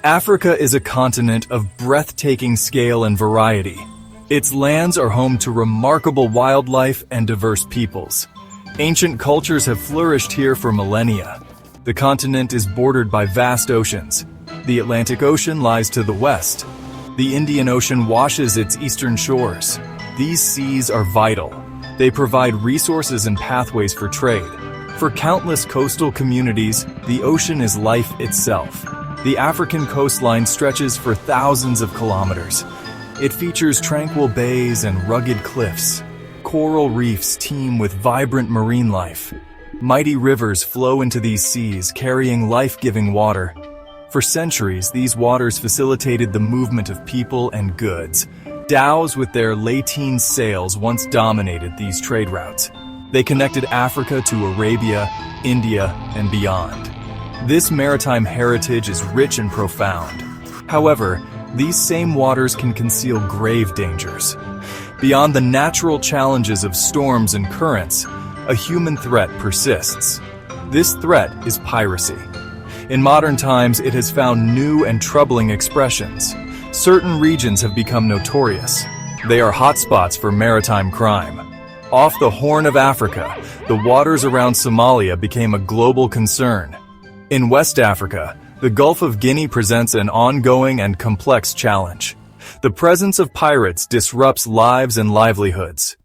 Africa is a continent of breathtaking scale and variety. Its lands are home to remarkable wildlife and diverse peoples. Ancient cultures have flourished here for millennia. The continent is bordered by vast oceans. The Atlantic Ocean lies to the west. The Indian Ocean washes its eastern shores. These seas are vital. They provide resources and pathways for trade. For countless coastal communities, the ocean is life itself. The African coastline stretches for thousands of kilometers. It features tranquil bays and rugged cliffs. Coral reefs teem with vibrant marine life. Mighty rivers flow into these seas, carrying life-giving water. For centuries, these waters facilitated the movement of people and goods. Dhows with their lateen sails once dominated these trade routes. They connected Africa to Arabia, India, and beyond. This maritime heritage is rich and profound. However, these same waters can conceal grave dangers. Beyond the natural challenges of storms and currents, a human threat persists. This threat is piracy. In modern times, it has found new and troubling expressions. Certain regions have become notorious. They are hotspots for maritime crime. Off the Horn of Africa, the waters around Somalia became a global concern. In West Africa, the Gulf of Guinea presents an ongoing and complex challenge. The presence of pirates disrupts lives and livelihoods.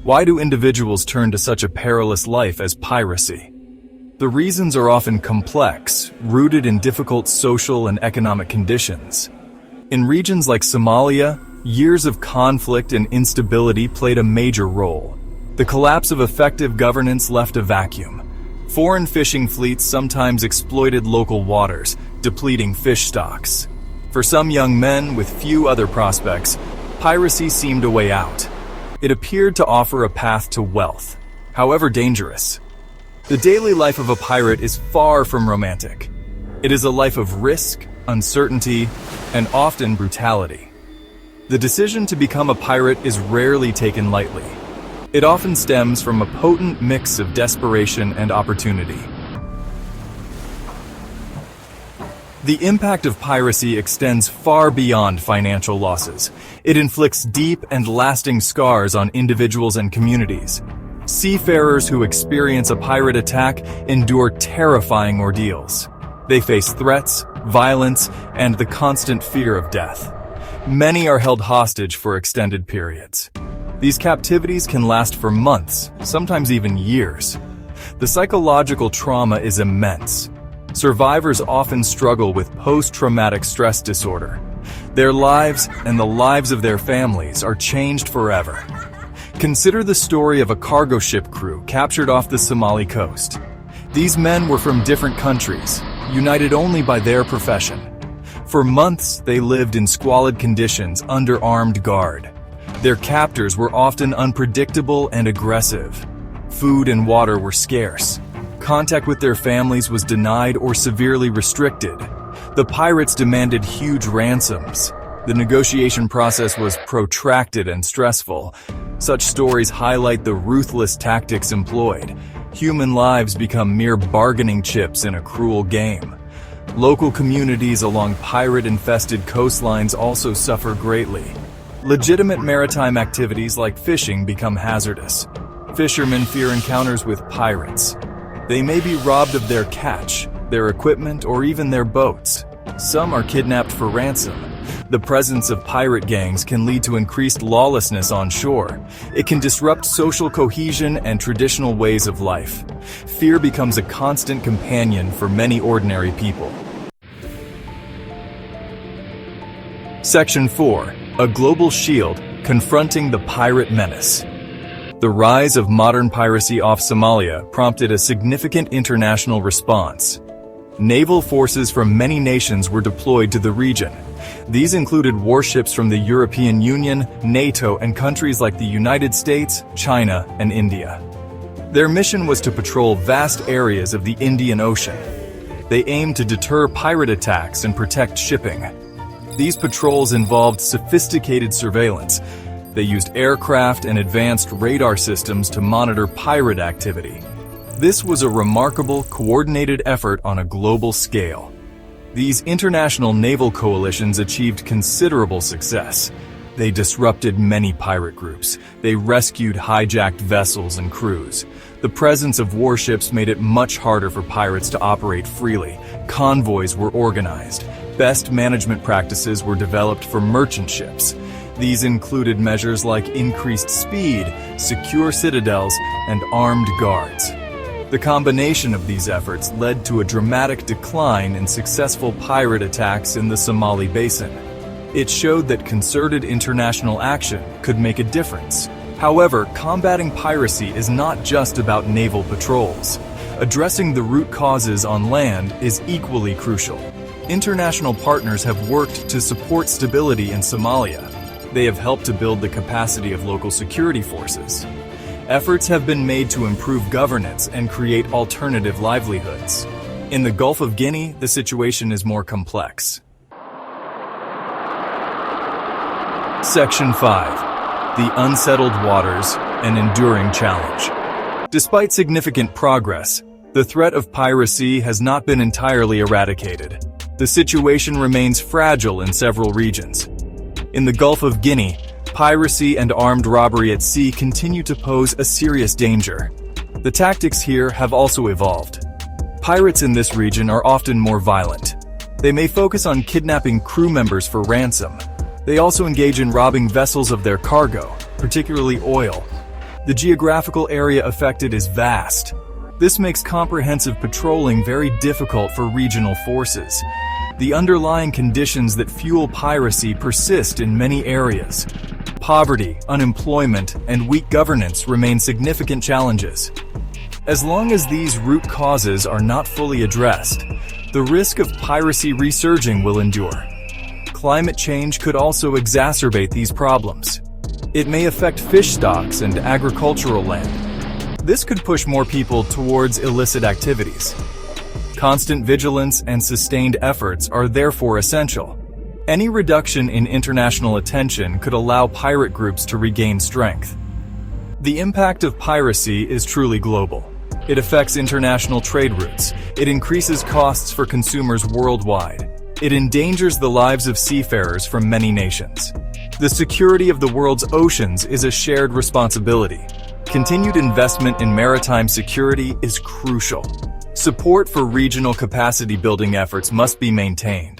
Why do individuals turn to such a perilous life as piracy? The reasons are often complex, rooted in difficult social and economic conditions. In regions like Somalia, years of conflict and instability played a major role. The collapse of effective governance left a vacuum. Foreign fishing fleets sometimes exploited local waters, depleting fish stocks. For some young men with few other prospects, piracy seemed a way out. It appeared to offer a path to wealth, however dangerous. The daily life of a pirate is far from romantic. It is a life of risk, uncertainty, and often brutality. The decision to become a pirate is rarely taken lightly. It often stems from a potent mix of desperation and opportunity. The impact of piracy extends far beyond financial losses. It inflicts deep and lasting scars on individuals and communities. Seafarers who experience a pirate attack endure terrifying ordeals. They face threats, violence, and the constant fear of death. Many are held hostage for extended periods. These captivities can last for months, sometimes even years. The psychological trauma is immense. Survivors often struggle with post-traumatic stress disorder. Their lives and the lives of their families are changed forever. Consider the story of a cargo ship crew captured off the Somali coast. These men were from different countries, united only by their profession. For months, they lived in squalid conditions under armed guard. Their captors were often unpredictable and aggressive. Food and water were scarce. Contact with their families was denied or severely restricted. The pirates demanded huge ransoms. The negotiation process was protracted and stressful. Such stories highlight the ruthless tactics employed. Human lives become mere bargaining chips in a cruel game. Local communities along pirate-infested coastlines also suffer greatly. Legitimate maritime activities like fishing become hazardous. Fishermen fear encounters with pirates. They may be robbed of their catch, their equipment, or even their boats. Some are kidnapped for ransom. The presence of pirate gangs can lead to increased lawlessness on shore. It can disrupt social cohesion and traditional ways of life. Fear becomes a constant companion for many ordinary people. Section 4. A Global Shield, Confronting the Pirate Menace. The rise of modern piracy off Somalia prompted a significant international response. Naval forces from many nations were deployed to the region. These included warships from the European Union, NATO, and countries like the United States, China, and India. Their mission was to patrol vast areas of the Indian Ocean. They aimed to deter pirate attacks and protect shipping. These patrols involved sophisticated surveillance. They used aircraft and advanced radar systems to monitor pirate activity. This was a remarkable, coordinated effort on a global scale. These international naval coalitions achieved considerable success. They disrupted many pirate groups. They rescued hijacked vessels and crews. The presence of warships made it much harder for pirates to operate freely. Convoys were organized. Best management practices were developed for merchant ships. These included measures like increased speed, secure citadels, and armed guards. The combination of these efforts led to a dramatic decline in successful pirate attacks in the Somali Basin. It showed that concerted international action could make a difference. However, combating piracy is not just about naval patrols. Addressing the root causes on land is equally crucial. International partners have worked to support stability in Somalia. They have helped to build the capacity of local security forces. Efforts have been made to improve governance and create alternative livelihoods. In the Gulf of Guinea, the situation is more complex. Section 5. The Unsettled Waters, an Enduring Challenge. Despite significant progress, the threat of piracy has not been entirely eradicated. The situation remains fragile in several regions. In the Gulf of Guinea, piracy and armed robbery at sea continue to pose a serious danger. The tactics here have also evolved. Pirates in this region are often more violent. They may focus on kidnapping crew members for ransom. They also engage in robbing vessels of their cargo, particularly oil. The geographical area affected is vast. This makes comprehensive patrolling very difficult for regional forces. The underlying conditions that fuel piracy persist in many areas. Poverty, unemployment, and weak governance remain significant challenges. As long as these root causes are not fully addressed, the risk of piracy resurging will endure. Climate change could also exacerbate these problems. It may affect fish stocks and agricultural land. This could push more people towards illicit activities. Constant vigilance and sustained efforts are therefore essential. Any reduction in international attention could allow pirate groups to regain strength. The impact of piracy is truly global. It affects international trade routes. It increases costs for consumers worldwide. It endangers the lives of seafarers from many nations. The security of the world's oceans is a shared responsibility. Continued investment in maritime security is crucial. Support for regional capacity building efforts must be maintained.